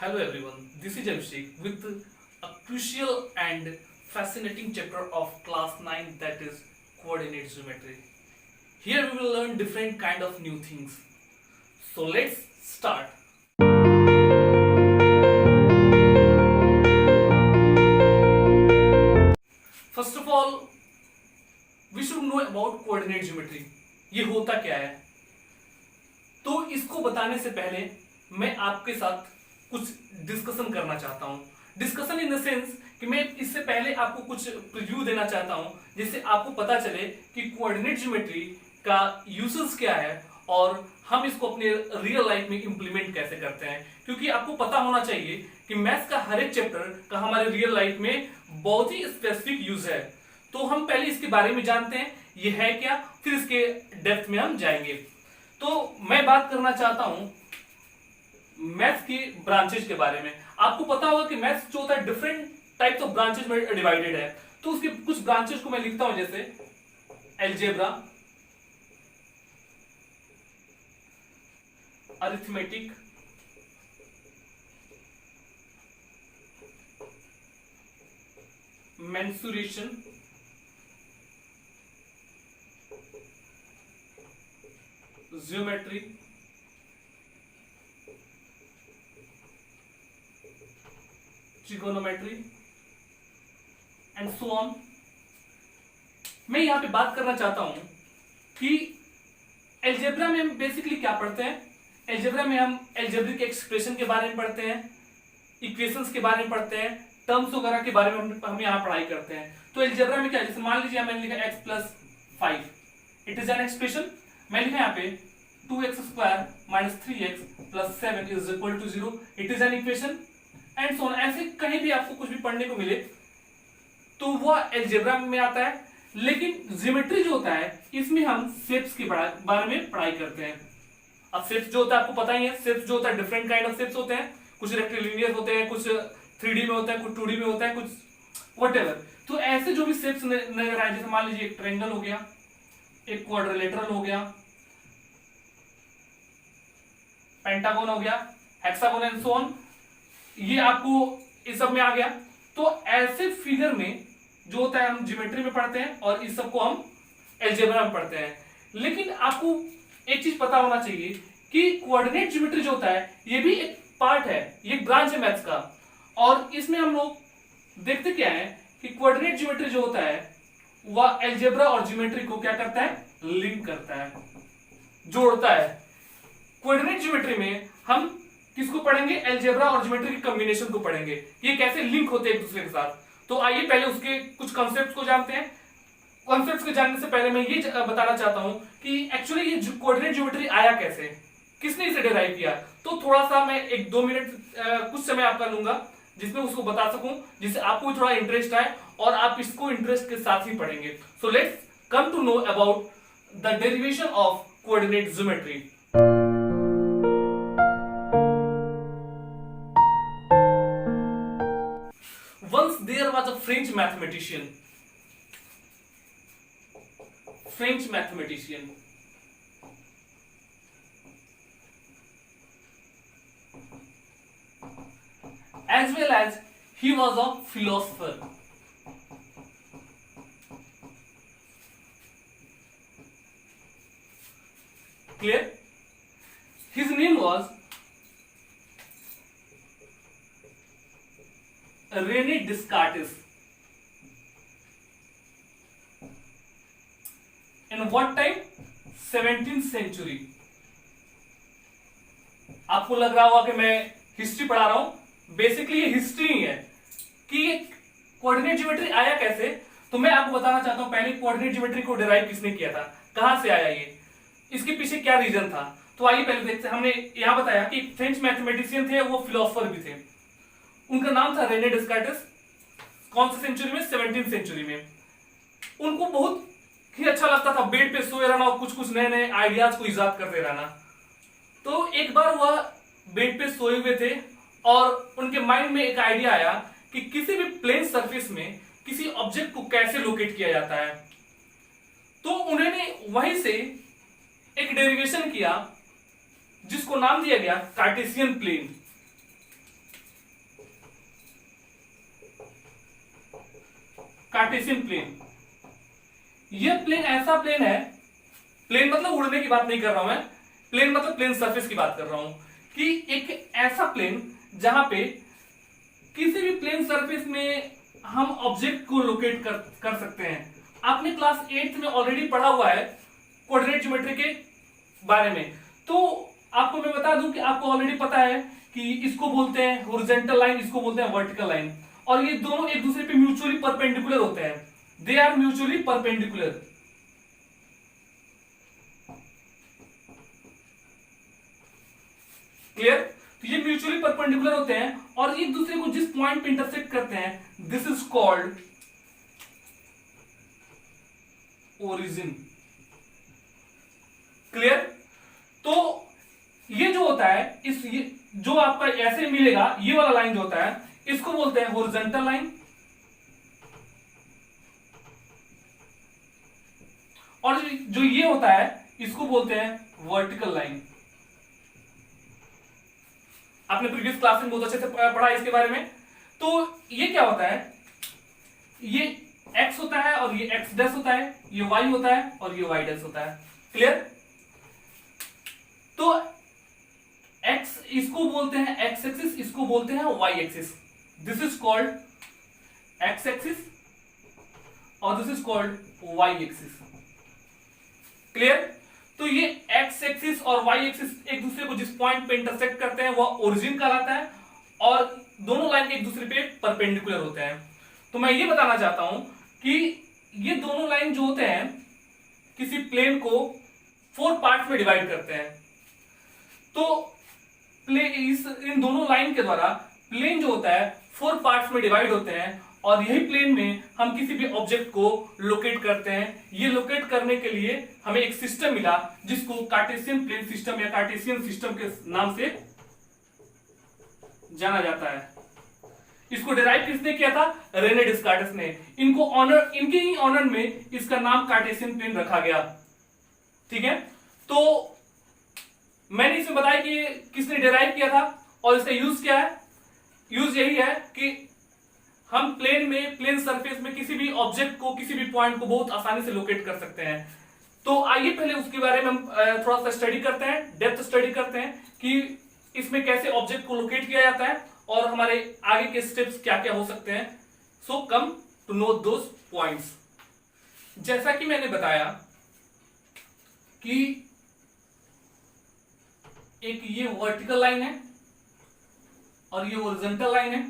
Hello everyone, this is Abhishek with a crucial and fascinating chapter of class 9, that is coordinate geometry. Here we will learn different kind of new things. So let's start. First of all, we should know about coordinate geometry. ये होता क्या है? तो इसको बताने से पहले मैं आपके साथ कुछ डिस्कशन करना चाहता हूं। डिस्कशन इन द सेंस कि मैं इससे पहले आपको कुछ प्रीव्यू देना चाहता हूं, जिससे आपको पता चले कि कोऑर्डिनेट ज्योमेट्री का यूसेस क्या है और हम इसको अपने रियल लाइफ में इंप्लीमेंट कैसे करते हैं। क्योंकि आपको पता होना चाहिए कि मैथ्स का हर एक चैप्टर का हमारे रियल लाइफ में बहुत ही स्पेसिफिक यूज है। तो हम पहले इसके बारे में जानते हैं ये है क्या, फिर इसके डेप्थ में हम जाएंगे। तो मैं बात करना चाहता हूं मैथ्स की ब्रांचेज के बारे में। आपको पता होगा कि मैथ्स जो होता है डिफरेंट टाइप्स ऑफ ब्रांचेज में डिवाइडेड है। तो उसके कुछ ब्रांचेज को मैं लिखता हूं, जैसे algebra, arithmetic, mensuration, geometry, trigonometry and so on. मैं यहां पे बात करना चाहता हूं कि एलजेब्रा में हम बेसिकली क्या पढ़ते हैं। एलजेब्रा में हम एलजेब्रिक एक्सप्रेशन के बारे में पढ़ते हैं, इक्वेशंस के बारे में पढ़ते हैं, टर्म्स वगैरह के बारे में हम यहां पढ़ाई करते हैं। तो एलजेब्रा में क्या, जैसे मान लीजिए मैंने लिखा x plus 5, it is an expression. मैं लिखा यहाँ पे 2x square minus 3x plus 7 is equal to 0, it is an equation and so on. ऐसे कहीं भी आपको कुछ भी पढ़ने को मिले तो वह एलजेब्रा में आता है। लेकिन ज्योमेट्री जो होता है इसमें हम शेप्स के बारे में पढ़ाई करते हैं। अब शेप्स जो होता है आपको पता ही है, शेप्स जो होता है डिफरेंट काइंड ऑफ शेप्स होते हैं। कुछ रेक्टिलिनियर होते हैं, कुछ 3D में होता है, कुछ 2D में होता है, कुछ व्हाटएवर। तो ऐसे जो भी शेप्स नजर आए, जैसे मान लीजिए एक ट्रायंगल हो गया, एक क्वाड्रिलेटरल हो गया, पेंटागन हो गया, हेक्सागन एंड सो ऑन, ये आपको इस सब में आ गया। तो ऐसे फिगर में जो होता है हम ज्योमेट्री में पढ़ते हैं और इस सब को हम एलजेब्रा में पढ़ते हैं। लेकिन आपको एक चीज पता होना चाहिए कि कोऑर्डिनेट ज्योमेट्री जो होता है ये भी एक पार्ट है, ये एक ब्रांच है मैथ्स का। और इसमें हम लोग देखते क्या है कि कोऑर्डिनेट ज्योमेट्री जो होता है वह एलजेब्रा और ज्योमेट्री को क्या करता है, लिंक करता है, जोड़ता है। कोऑर्डिनेट ज्योमेट्री में हम किसको पढ़ेंगे, एलजेब्रा और ज्योमेट्री के कॉम्बिनेशन को पढ़ेंगे, ये कैसे लिंक होते हैं एक दूसरे के साथ। तो आइए पहले उसके कुछ कॉन्सेप्ट्स को जानते हैं। कॉन्सेप्ट्स को जानने से पहले मैं ये बताना चाहता हूं कि एक्चुअली ये कोऑर्डिनेट ज्योमेट्री आया कैसे, किसने इसे डिराइव किया। तो थोड़ा सा मैं 1-2 मिनट कुछ समय आपका लूंगा जिसमें उसको बता सकूं, जिससे आपको थोड़ा इंटरेस्ट आए और आप इसको इंटरेस्ट के साथ ही पढ़ेंगे। So let's come to know about the derivation of coordinate geometry. Once there was a French mathematician. As well as he was a philosopher. Clear? His name was René Descartes. In what time? 17th century. आपको लग रहा होगा कि मैं history पढ़ा रहा हूं, basically ये हिस्ट्री ही है कि कोऑर्डिनेट ज्योमेट्री आया कैसे। तो मैं आपको बताना चाहता हूं पहले कोऑर्डिनेट ज्योमेट्री को डिराइव किसने किया था, कहां से आया ये, इसके पीछे क्या रीजन था। तो आइए पहले देखते हैं। हमने यहां बताया कि फ्रेंच मैथमेटिशियन थे, वो फिलोसोफर भी थे। उनका नाम था रेने डेस्कार्टेस। कौन सी सेंचुरी में, 17th सेंचुरी में। उनको बहुत ही अच्छा लगता था बेड पे सोए रहना और कुछ कुछ नए नए आइडियाज को इजाद करते रहना। तो एक बार वह बेड पे सोए हुए थे और उनके माइंड में एक आइडिया आया कि किसी भी प्लेन सरफेस में किसी ऑब्जेक्ट को कैसे लोकेट किया जाता है। तो उन्होंने वहीं से एक डेरिवेशन किया जिसको नाम दिया गया कार्टेशियन प्लेन। Cartesian plane. ये प्लेन ऐसा प्लेन है, प्लेन मतलब उड़ने की बात नहीं कर रहा हूं मैं, प्लेन मतलब प्लेन सरफेस की बात कर रहा हूं, कि एक ऐसा प्लेन जहां पे किसी भी प्लेन सरफेस में हम ऑब्जेक्ट को लोकेट कर सकते हैं। आपने क्लास 8th में ऑलरेडी पढ़ा हुआ है कोऑर्डिनेट ज्योमेट्री के बारे में, तो आपको मैं बता दूं कि आपको ऑलरेडी पता है कि इसको बोलते हैं हॉरिजॉन्टल लाइन, इसको बोलते हैं वर्टिकल लाइन, और ये दोनों एक दूसरे पे म्यूचुअली परपेंडिकुलर होते हैं। They are mutually perpendicular. Clear? तो ये म्यूचुअली परपेंडिकुलर होते हैं और एक दूसरे को जिस पॉइंट पे इंटरसेक्ट करते हैं, this is called origin. Clear? तो ये जो होता है, ये जो आपका ऐसे मिलेगा, ये वाला लाइन जो होता है, इसको बोलते हैं हॉरिजॉन्टल लाइन, और जो ये होता है इसको बोलते हैं वर्टिकल लाइन। आपने प्रीवियस क्लास में बहुत अच्छे से पढ़ा है इसके बारे में। तो ये क्या होता है, ये x होता है और ये x डैश होता है, ये y होता है और ये y डैश होता है। क्लियर? तो x इसको बोलते हैं x एक्सिस, इसको बोलते हैं y axis. This is called x axis और this is called y axis. Clear? तो ये x एक्सिस और y एक्सिस एक दूसरे को जिस पॉइंट पे इंटरसेक्ट करते हैं वह ओरिजिन कहलाता है, और दोनों लाइन एक दूसरे पे परपेंडिकुलर होते हैं। तो मैं ये बताना चाहता हूं कि ये दोनों लाइन जो होते हैं किसी प्लेन को 4 पार्ट्स में डिवाइड करते हैं। तो इन दोनों लाइन के द्वारा प्लेन जो होता है 4 पार्ट्स में डिवाइड होते हैं, और यही प्लेन में हम किसी भी ऑब्जेक्ट को लोकेट करते हैं। ये लोकेट करने के लिए हमें एक सिस्टम मिला जिसको कार्टेशियन प्लेन सिस्टम या कार्टेशियन सिस्टम के नाम से जाना जाता है। इसको डिराइव किसने किया था? रेने डिस्कार्टस ने। इनके ही ऑनर में इसका नाम कार्टेशियन प्लेन रखा गया। ठीक है, तो मैंने इसमें बताया कि किसने डिराइव किया था और इसका यूज क्या है। यूज यही है कि हम प्लेन सरफेस में किसी भी ऑब्जेक्ट को, किसी भी पॉइंट को बहुत आसानी से लोकेट कर सकते हैं। तो आइए पहले उसके बारे में हम थोड़ा सा स्टडी करते हैं, डेप्थ स्टडी करते हैं कि इसमें कैसे ऑब्जेक्ट को लोकेट किया जाता है और हमारे आगे के स्टेप्स क्या क्या हो सकते हैं। So come to know those points. जैसा कि मैंने बताया कि एक ये वर्टिकल लाइन है और ये हॉरिजॉन्टल लाइन है,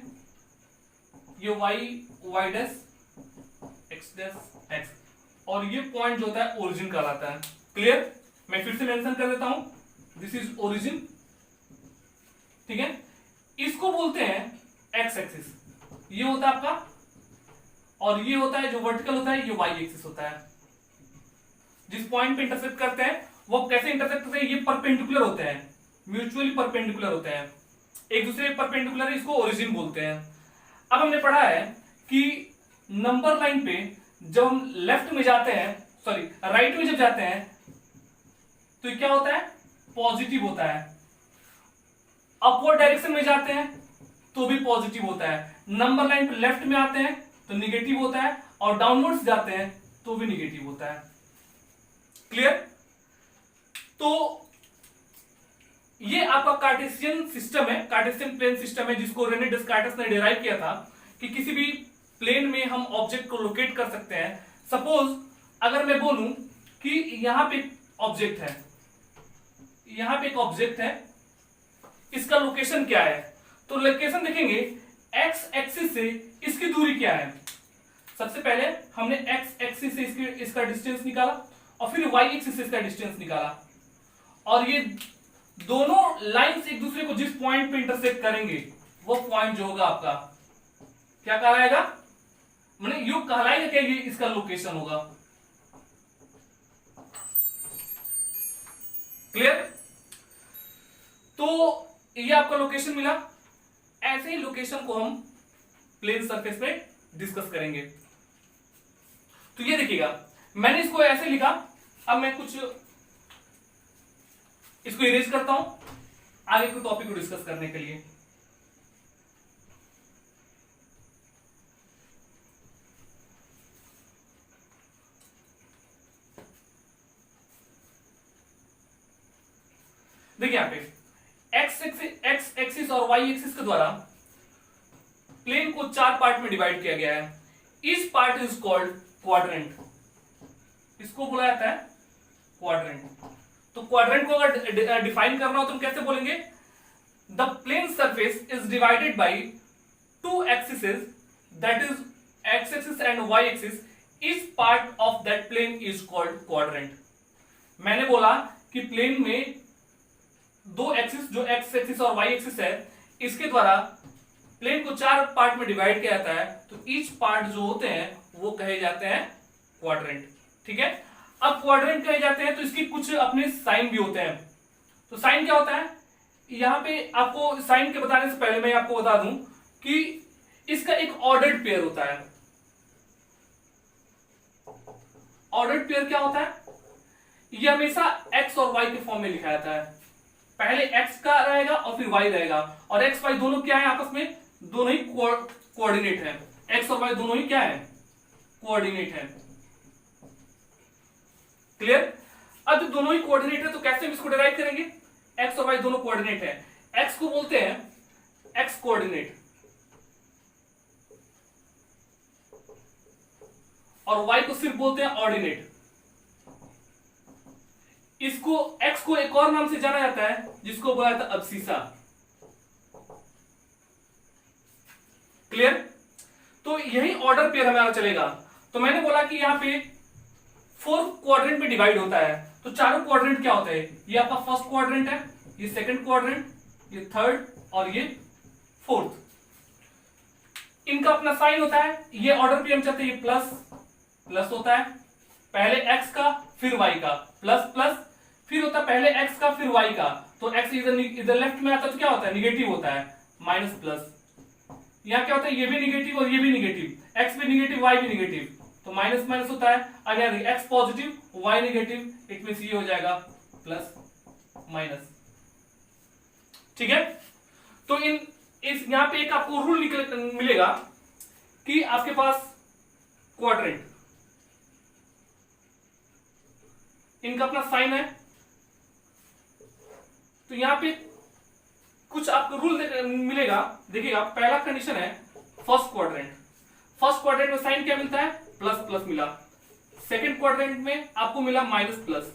ये y dash x dash x, और ये पॉइंट जो होता है ओरिजिन कहलाता है। क्लियर? मैं फिर से मेंशन कर देता हूं, दिस इज ओरिजिन। ठीक है, इसको बोलते हैं x एक्सिस, ये होता है आपका, और ये होता है जो वर्टिकल होता है, ये y एक्सिस होता है। जिस पॉइंट पे इंटरसेक्ट करते हैं वो कैसे इंटरसेक्ट करते हैं, ये परपेंडिकुलर होते हैं, म्यूचुअली परपेंडिकुलर होते हैं, एक दूसरे के परपेंडिकुलर, इसको ओरिजिन बोलते हैं। अब हमने पढ़ा है कि नंबर लाइन पे जब हम लेफ्ट में जाते हैं, सॉरी राइट में जब जाते हैं तो ये क्या होता है? पॉजिटिव होता है। अपवर्ड डायरेक्शन में जाते हैं तो भी पॉजिटिव होता है। नंबर लाइन पे लेफ्ट में आते हैं तो निगेटिव होता है, और डाउनवर्ड्स जाते हैं तो भी निगेटिव होता है। क्लियर? तो ये आपका कार्टेशियन सिस्टम है, कार्टेशियन प्लेन सिस्टम है, जिसको रेने डिस्कार्टस ने डिराइव किया था कि किसी भी प्लेन में हम ऑब्जेक्ट को लोकेट कर सकते हैं। सपोज अगर मैं बोलूं कि यहां पे ऑब्जेक्ट है, यहां पे एक ऑब्जेक्ट है, इसका लोकेशन क्या है, तो लोकेशन देखेंगे एक्स एक्सिस से इसकी दूरी क्या है। सबसे पहले हमने एक्स एक्सिस से इसका डिस्टेंस निकाला और फिर वाई एक्सिस से इसका डिस्टेंस निकाला, और ये दोनों लाइंस एक दूसरे को जिस पॉइंट पे इंटरसेक्ट करेंगे वो पॉइंट जो होगा आपका क्या कहलाएगा, माने युग कहलाएगा क्या, ये इसका लोकेशन होगा। क्लियर? तो ये आपका लोकेशन मिला। ऐसे ही लोकेशन को हम प्लेन सरफेस पे डिस्कस करेंगे। तो ये देखिएगा, मैंने इसको ऐसे लिखा। अब मैं कुछ इसको इरेज करता हूं आगे के टॉपिक को डिस्कस करने के लिए। देखिए यहाँ पे एक्स एक्सिस और वाई एक्सिस के द्वारा प्लेन को 4 पार्ट में डिवाइड किया गया है। इस पार्ट इज कॉल्ड क्वाड्रेंट, इसको बोला जाता है क्वाड्रेंट। तो क्वाड्रेंट को अगर डिफाइन करना हो तो हम कैसे बोलेंगे? The plane surface is divided by 2 axis, that is x axis and y axis, each part of that plane is called quadrant. मैंने बोला कि प्लेन में 2 एक्सिस, जो एक्स एक्सिस और वाई एक्सिस है, इसके द्वारा प्लेन को 4 पार्ट में डिवाइड किया जाता है, तो ईच पार्ट जो होते हैं वो कहे जाते हैं क्वाड्रेंट। ठीक है, अब क्वाड्रेंट कहे जाते हैं तो इसकी कुछ अपने साइन भी होते हैं। तो साइन क्या होता है? यहां पे आपको साइन के बताने से पहले मैं आपको बता दूं कि इसका एक ऑर्डर्ड पेयर होता है। ऑर्डर्ड पेयर क्या होता है? ये हमेशा एक्स और वाई के फॉर्म में लिखा जाता है। पहले एक्स का रहेगा और फिर वाई रहेगा, और एक्स वाई दोनों क्या है आपस में? दोनों ही कोऑर्डिनेट है। एक्स और वाई दोनों ही क्या है? कोऑर्डिनेट है। क्लियर? अब जब दोनों ही कोऑर्डिनेट है तो कैसे हम इसको डिराइव करेंगे? एक्स और वाई दोनों कोऑर्डिनेट है, एक्स को बोलते हैं एक्स कोऑर्डिनेट और वाई को सिर्फ बोलते हैं ऑर्डिनेट। इसको एक्स को एक और नाम से जाना जाता है जिसको बोला जाता है अब्सिसा। क्लियर? तो यही ऑर्डर पेयर हमारा चलेगा। तो मैंने बोला कि यहां पे 4 क्वाड्रेंट में डिवाइड होता है, तो चारों क्वाड्रेंट क्या होते हैं? ये आपका फर्स्ट क्वाड्रेंट है, ये सेकंड क्वाड्रेंट, ये थर्ड और ये फोर्थ। इनका अपना साइन होता है। ये ऑर्डर पे हम चलते हैं, ये प्लस प्लस होता है, पहले एक्स का फिर वाई का, प्लस प्लस, फिर होता है पहले एक्स का फिर वाई का, तो एक्स इधर लेफ्ट में आता है तो क्या होता है? निगेटिव होता है, माइनस प्लस। यहां क्या होता है? ये भी निगेटिव और ये भी निगेटिव, एक्स भी निगेटिव वाई भी निगेटिव, तो माइनस माइनस होता है। अगर x positive y negative, it means ये हो जाएगा प्लस माइनस। ठीक है, तो इस यहां पे एक आपको रूल मिलेगा कि आपके पास क्वाड्रेंट, इनका अपना साइन है, तो यहां पे कुछ आपको रूल मिलेगा। देखिएगा, पहला कंडीशन है फर्स्ट क्वाड्रेंट। फर्स्ट क्वाड्रेंट में साइन क्या मिलता है? प्लस प्लस मिला। सेकंड क्वाड्रेंट में आपको मिला माइनस प्लस,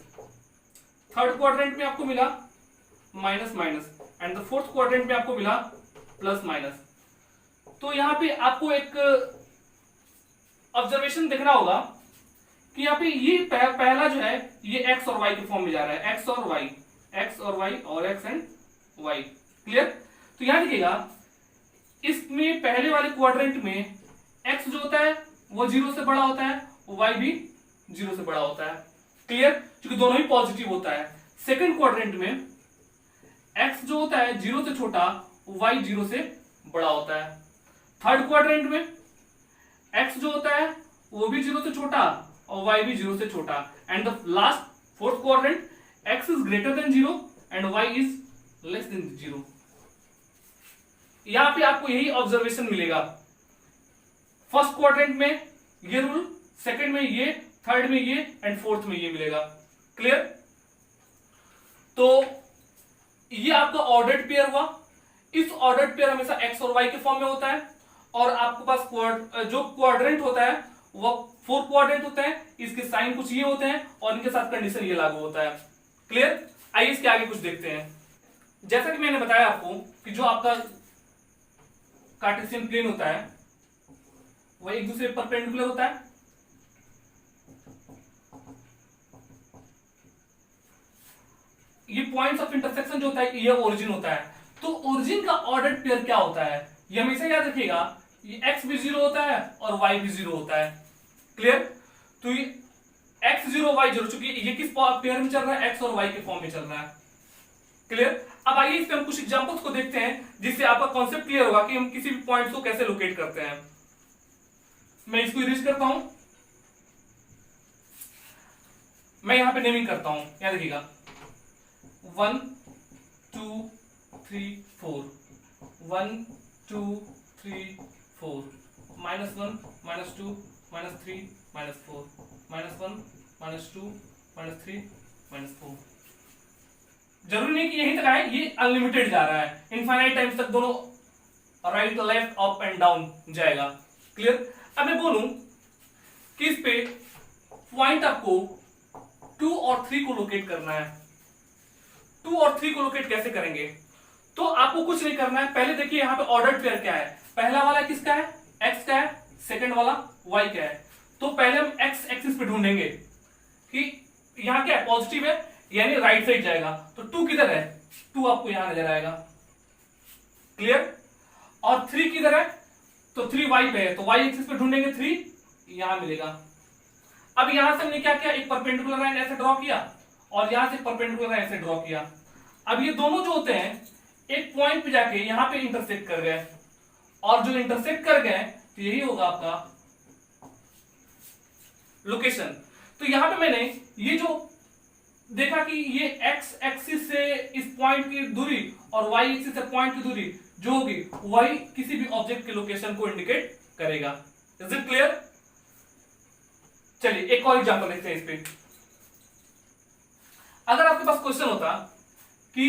थर्ड क्वाड्रेंट में आपको मिला minus minus, and the fourth quadrant में आपको मिला प्लस माइनस। तो यहां पे आपको एक ऑब्जर्वेशन देखना होगा कि यहाँ पे ये पहला जो है ये एक्स और वाई के फॉर्म में जा रहा है, एक्स और वाई, एक्स और वाई और एक्स एंड वाई। क्लियर? तो यहां देखिएगा, इसमें पहले वाले क्वाड्रेंट में एक्स जो होता है वो 0 से बड़ा होता है, वाई भी 0 से बड़ा होता है। क्लियर? क्योंकि दोनों ही पॉजिटिव होता है। सेकंड क्वाड्रेंट में एक्स जो होता है 0 से छोटा, वाई 0 से बड़ा होता है। थर्ड क्वाड्रेंट में एक्स जो होता है वो भी 0 से छोटा और वाई भी 0 से छोटा, and the last fourth quadrant x is greater than 0 and y is less than 0। यहां पे आपको यही ऑब्जर्वेशन मिलेगा। फर्स्ट क्वाड्रेंट में ये रूल, सेकंड में ये, थर्ड में ये एंड फोर्थ में ये मिलेगा। क्लियर? तो ये आपका ऑर्डर्ड पेयर हुआ। इस ऑर्डर्ड पेयर हमेशा एक्स और वाई के फॉर्म में होता है, और आपके पास जो क्वाड्रेंट होता है वो 4 क्वाड्रेंट होते हैं। इसके साइन कुछ ये होते हैं और इनके साथ कंडीशन ये लागू होता है। क्लियर? आइए इसके आगे कुछ देखते हैं। जैसा कि मैंने बताया आपको कि जो आपका कार्टेशियन प्लेन होता है वो एक दूसरे पर परपेंडिकुलर होता है। ये पॉइंट्स ऑफ इंटरसेक्शन जो होता है ये ओरिजिन होता है। तो ओरिजिन का ऑर्डर्ड पेयर क्या होता है? ये हमेशा याद रखिएगा, ये एक्स भी 0 होता है और वाई भी 0 होता है। क्लियर? तो ये एक्स 0 वाई 0, चूंकि ये किस पेयर में चल रहा है? एक्स और वाई के फॉर्म में चल रहा है। क्लियर? अब आइए इस पे हम कुछ एग्जांपल्स को देखते हैं जिससे आपका कॉन्सेप्ट क्लियर होगा कि हम किसी भी पॉइंट को कैसे लोकेट करते हैं। मैं इसको इरेज करता हूं, मैं यहां पे नेमिंग करता हूं। यहां देखिएगा 1 2 3 4, 1 2 3 4, -1 -2 -3 -4, -1 -2 -3 -4। जरूरी नहीं कि यहीं तक आए, ये अनलिमिटेड जा रहा है, इनफाइनाइट टाइम्स तक दोनों right left up and down जाएगा। क्लियर। अब मैं बोलूं कि इस पे पॉइंट आपको 2 और 3 को लोकेट करना है। 2 और 3 को लोकेट कैसे करेंगे? तो आपको कुछ नहीं करना है, पहले देखिए यहां पे ऑर्डर पेयर क्या है। पहला वाला किसका है? एक्स का है, सेकंड वाला वाई का है। तो पहले हम एक्स एक्सिस पे ढूंढेंगे कि यहां क्या है, पॉजिटिव है यानी राइट साइड जाएगा। तो 2 किधर है? 2 आपको यहां नजर आएगा। क्लियर। और 3 किधर है? तो 3 वाई पे है, तो वाई एक्सिस पे ढूंढेंगे 3, यहां मिलेगा। अब यहां से हमने क्या किया, एक परपेंडिकुलर लाइन ऐसे ड्रॉ किया और यहां से परपेंडिकुलर लाइन ऐसे ड्रॉ किया। अब ये दोनों जो होते हैं एक पॉइंट पे जाके यहां पे इंटरसेक्ट कर गए, और जो इंटरसेक्ट कर गए तो यही होगा आपका लोकेशन। तो यहां पे मैंने ये जो देखा कि ये एक्स एक्सिस से इस पॉइंट की दूरी और वाई एक्सिस से पॉइंट की दूरी जो होगी वही किसी भी ऑब्जेक्ट के लोकेशन को इंडिकेट करेगा। Is it clear? चलिए एक और एग्जांपल देखते हैं इस पे। अगर आपके पास क्वेश्चन होता कि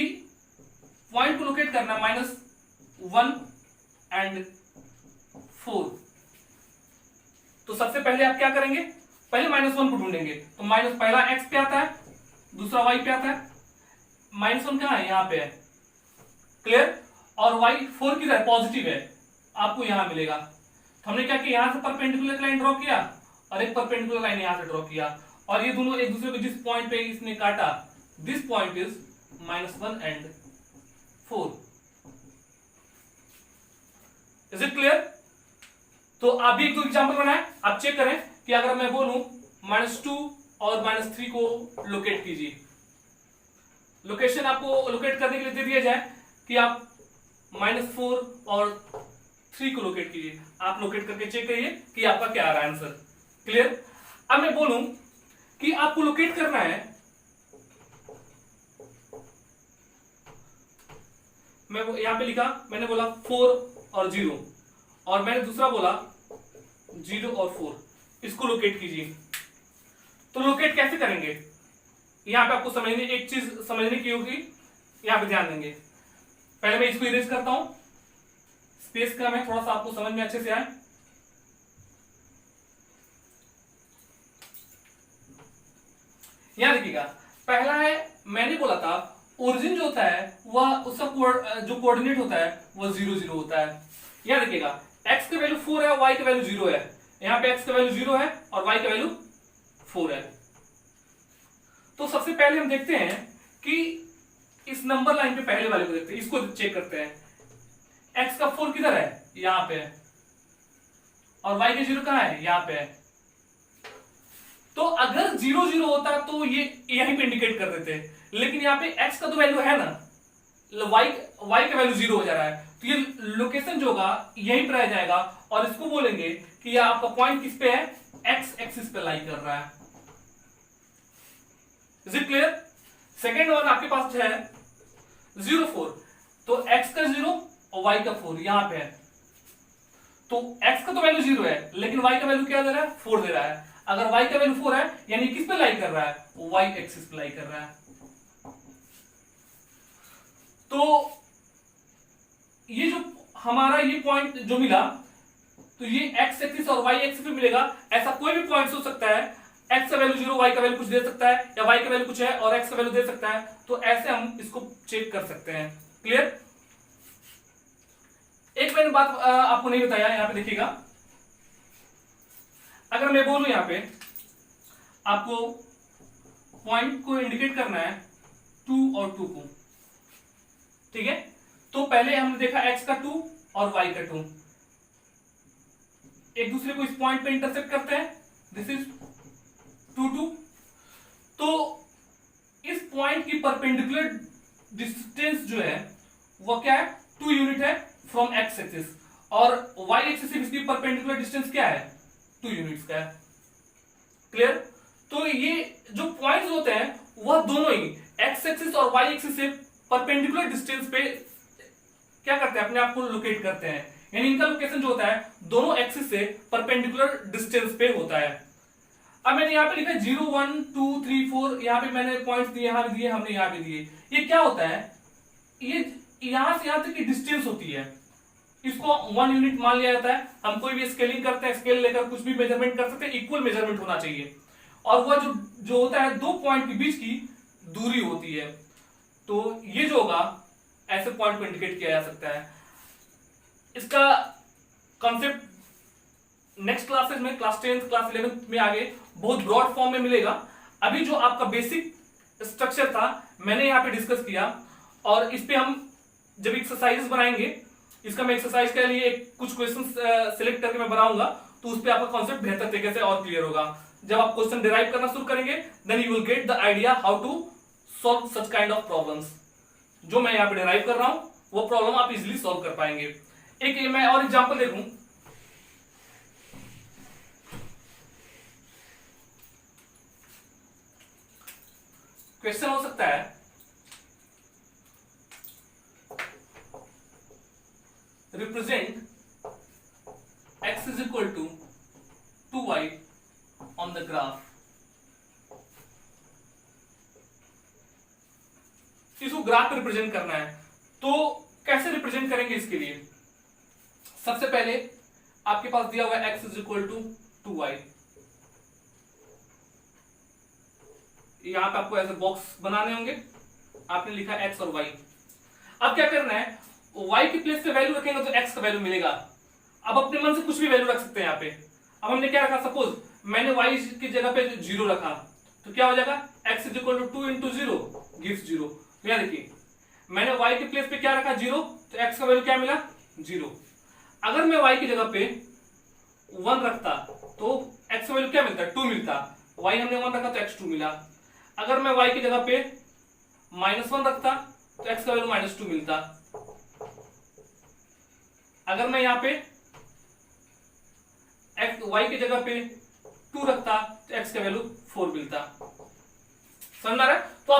पॉइंट को लोकेट करना -1 एंड 4, तो सबसे पहले आप क्या करेंगे? पहले -1 को ढूंढेंगे। तो माइनस पहला x पे आता है, दूसरा y पे आता है। -1 कहां है? यहां पे है। क्लियर। और y 4 किधर है? पॉजिटिव है, आपको यहां मिलेगा। तो हमने क्या किया, यहां से परपेंडिकुलर लाइन ड्रॉ किया और एक परपेंडिकुलर लाइन यहां से ड्रॉ किया, और ये दोनों एक दूसरे को जिस पॉइंट पे इसने काटा, this point is -1 and 4। Is it clear? तो आप भी एक दो एग्जांपल बनाए, आप चेक करें कि अगर मैं बोलूं -2 और -3 को लोकेट कीजिए। लोकेशन आपको लोकेट करने के लिए दे दिया जाए कि आप -4 और 3 को लोकेट कीजिए। आप लोकेट करके चेक करिए कि आपका क्या आ रहा है आंसर। क्लियर। अब मैं बोलूं कि आपको लोकेट करना है, मैं यहां पे लिखा, मैंने बोला 4 और 0, और मैंने दूसरा बोला 0 और 4, इसको लोकेट कीजिए। तो लोकेट कैसे करेंगे? यहां पे आपको समझने एक चीज समझने की होगी, यहां पे ध्यान देंगे। पहले मैं इसको इरेज करता हूं, स्पेस कम है, थोड़ा सा आपको समझ में अच्छे से आए। यहां देखिएगा, पहला है, मैंने बोला था ओरिजिन जो होता है वह उसका जो कोऑर्डिनेट होता है वह 0 0 होता है। यहां देखिएगा, x का वैल्यू 4 है, y का वैल्यू 0 है। यहां पे x का वैल्यू 0 है और y का वैल्यू 4 है। तो सबसे पहले हम देखते हैं कि इस नंबर लाइन पे पहले वाले को देखते हैं, इसको चेक करते हैं। x का 4 किधर है? यहां पे है, और y का 0 कहां है? यहां पे है। तो अगर 0 0 होता तो ये यहीं पे इंडिकेट कर देते, लेकिन यहाँ पे x का तो वैल्यू है ना, y का वैल्यू 0 हो जा रहा है, तो ये लोकेशन जो होगा यहीं पर रह जाएगा, और इसको बोलेंगे कि यह आपका पॉइंट किस पे है? x एक्सिस पे लाई कर रहा है। Is it clear? Second one आपके पास है 0 4, तो x का 0 और y का 4 यहां पे है। तो x का तो वैल्यू 0 है, लेकिन y का वैल्यू क्या दे रहा है? 4 दे रहा है। अगर y का वैल्यू 4 है यानी किस पे लाई कर रहा है? y एक्सिस पे लाई कर रहा है। तो ये जो हमारा ये पॉइंट जो मिला, तो ये x एक्सिस और y एक्सिस पे मिलेगा। ऐसा कोई भी पॉइंट हो सकता है, x का वैल्यू 0, y का वैल्यू कुछ दे सकता है, या y का वैल्यू कुछ है और x का वैल्यू दे सकता है। तो ऐसे हम इसको चेक कर सकते हैं। क्लियर? एक मैंने बात आपको नहीं बताया, यहां पे देखिएगा, अगर मैं बोलूं यहां पे आपको पॉइंट को इंडिकेट करना है 2 और 2 को, ठीक है? तो पहले हमने देखा x का 2 और y का 2 एक दूसरे को इस पॉइंट पे इंटरसेक्ट करते हैं, दिस इज 2 2। तो इस पॉइंट की परपेंडिकुलर डिस्टेंस जो है वो क्या है? 2 यूनिट है फ्रॉम x एक्सिस, और y एक्सिस से इसकी परपेंडिकुलर डिस्टेंस क्या है? 2 यूनिट्स का है। क्लियर? तो ये जो पॉइंट्स होते हैं वह दोनों ही x एक्सिस और y एक्सिस से परपेंडिकुलर डिस्टेंस पे क्या करते हैं? अपने आप को लोकेट करते हैं, यानी इनका लोकेशन जो होता है दोनों एक्सिस से परपेंडिकुलर डिस्टेंस पे होता है। अब मैंने यहाँ पे लिखा 0 1 2 3 4, यहाँ पे मैंने पॉइंट्स दिए, यहाँ भी दिए, हमने यहाँ भी दिए। ये क्या होता है, ये यहां से यहां तक की डिस्टेंस होती है, इसको 1 यूनिट मान लिया जाता है। हम कोई भी स्केलिंग करते हैं, स्केल लेकर कुछ भी मेजरमेंट कर सकते हैं, इक्वल मेजरमेंट होना चाहिए। और वह जो होता है 2 पॉइंट के बीच की दूरी होती है। तो ये जो होगा ऐसे पॉइंट को इंडिकेट किया जा सकता है। इसका कॉन्सेप्ट नेक्स्ट क्लासेस में, क्लास 10th क्लास 11th में आगे बहुत ब्रॉड फॉर्म में मिलेगा। अभी जो आपका बेसिक स्ट्रक्चर था मैंने यहाँ पे डिस्कस किया, और इस पे हम जब एक्सरसाइज बनाएंगे, इसका मैं एक्सरसाइज के लिए कुछ क्वेश्चन सिलेक्ट करके मैं बनाऊंगा, तो उस पे आपका कॉन्सेप्ट बेहतर तरीके से और क्लियर होगा। जब आप क्वेश्चन डिराइव करना शुरू करेंगे, then you will get the idea how to solve such kind of problems. जो मैं यहाँ पे डिराइव कर रहा हूं वो प्रॉब्लम आप इजिली सॉल्व कर पाएंगे। एक मैं और एग्जांपल देखूं, क्वेश्चन हो सकता है represent x is equal to 2y on the graph। इसको ग्राफ रिप्रेजेंट करना है, तो कैसे रिप्रेजेंट करेंगे? इसके लिए सबसे पहले आपके पास दिया हुआ है x is equal to 2y। यहां पे आपको ऐसे बॉक्स बनाने होंगे, आपने लिखा x और y। अब क्या करना है, y की प्लेस पे वैल्यू रखेंगे तो x का वैल्यू मिलेगा। अब अपने मन से कुछ भी वैल्यू रख सकते हैं यहाँ पे। अब हमने क्या रखा, सपोज मैंने y की जगह पे 0 रखा, तो क्या हो जाएगा, x is equal to 2 into 0 gives 0। तो यहाँ देखिए मैंने y की प्लेस पे क्या रखा, 0, तो x का वैल्यू क्या मिला, 0। अगर मैं y की जगह पे 1 रखता तो x का वैल्यू क्या मिलता, 2 मिलता। y हमने 1 रखा तो x 2 मिला। अगर मैं y की जगह पे -1 रखता तो x का वैल्यू -2 मिलता। अगर मैं यहाँ पे y की जगह पे 2 रखता तो x का वैल्यू 4 मिलता। समझ आ रहा है? तो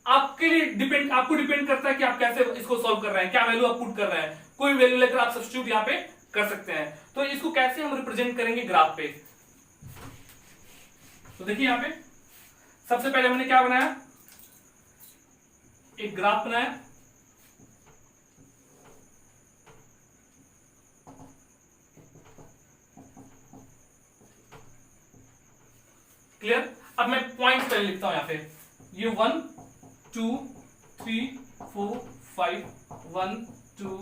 आपके लिए आपको डिपेंड करता है कि आप कैसे इसको सॉल्व कर रहे हैं, क्या वैल्यू आप पुट कर रहे हैं। कोई वैल्यू लेकर आप सब्स्टिट्यूट यहाँ पे कर सकते हैं। तो इसको कैसे हम रिप्रेजेंट करेंगे ग्राफ पे, तो देखिए यहाँ पे सबसे पहले मैंने क्या बनाया, एक ग्राफ बनाया। क्लियर? अब मैं पॉइंट पहले लिखता हूं यहाँ पे, ये 1 2 3 4 5 1 2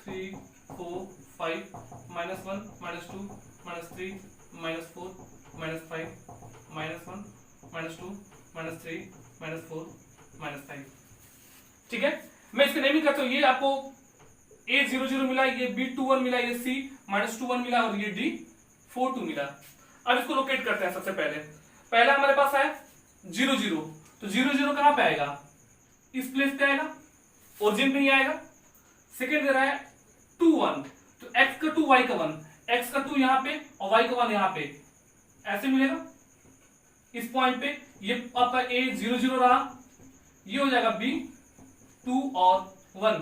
3 4 5 -1 -2 -3 -4 -5 -1 -2 -3 -4 -5। ठीक है, मैं इसके नेमिंग करता हूं। ये आपको A00 मिला, ये B21 मिला, ये C -21 मिला और ये D42 मिला। अब इसको लोकेट करते हैं। सबसे पहला हमारे पास है 0 0, तो 0 0 कहां पे आएगा, इस प्लेस पे आएगा, ओरिजिन पे ही आएगा। सेकेंड दे रहा है 2 1, तो x का 2 y का 1, x का 2 यहां पे और y का 1 यहां पे, ऐसे मिलेगा इस पॉइंट पे। ये आपका A00 रहा, ये हो जाएगा B2 और 1।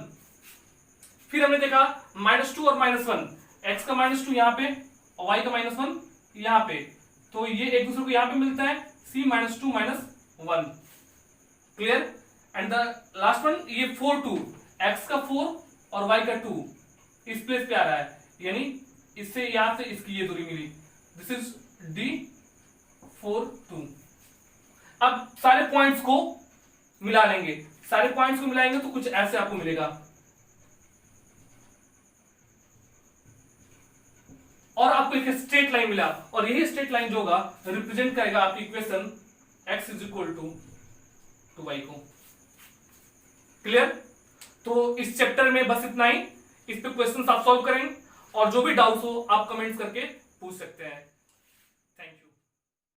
फिर हमने देखा -2 और -1, x का -2 यहां पे और y का -1 यहां पे, तो ये एक दूसरे को यहां पे मिलता है, C -2 -1। Clear? And the last one ये 4 2, x का 4 और y का 2 इस प्लेस पे आ रहा है, यानी इससे यहां से इसकी ये दूरी मिली, दिस इज D42। अब सारे पॉइंट्स को मिला लेंगे, सारे पॉइंट्स को मिलाएंगे तो कुछ ऐसे आपको मिलेगा। और आपको एक स्ट्रेट लाइन मिला, और यही स्ट्रेट लाइन जो होगा रिप्रेजेंट करेगा आपकी equation x is equal to y को। क्लियर? तो इस चैप्टर में बस इतना ही। इस पे क्वेश्चंस आप सॉल्व करेंगे, और जो भी डाउट्स हो आप कमेंट्स करके पूछ सकते हैं।